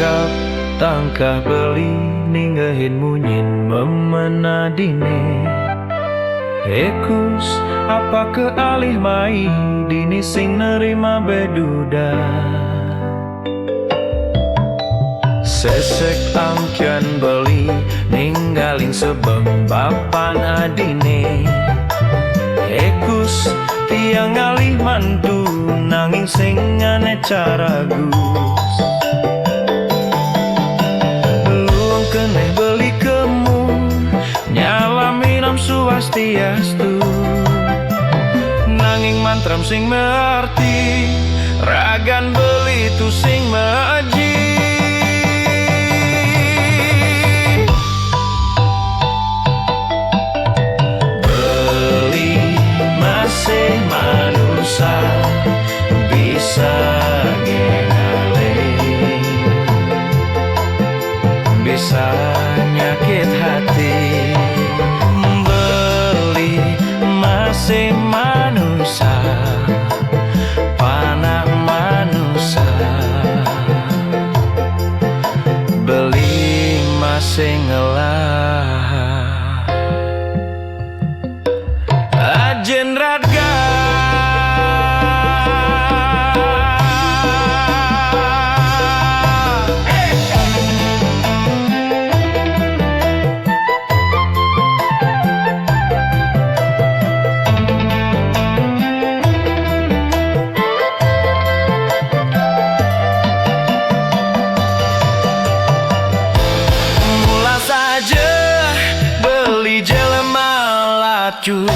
anggap tangkah beli ninggahin munyin memenadine. Ekus apa ke alih mai dini sing nerima beduda. Sesek angkian beli ninggalin sebembapan adine. Ekus tiang ngalih mantu nanging sing ngane caragus. Luang keneh beli kemu nyalami nam swastiastu. Nanging mantram sing mearti ragan beli tu sing meaji. Manusia bisa ngenalin, bisa nyakit hati. Beli masih manusia, panah manusia. Beli masih ngelah ajen radga. Mula saja beli jelema lacu.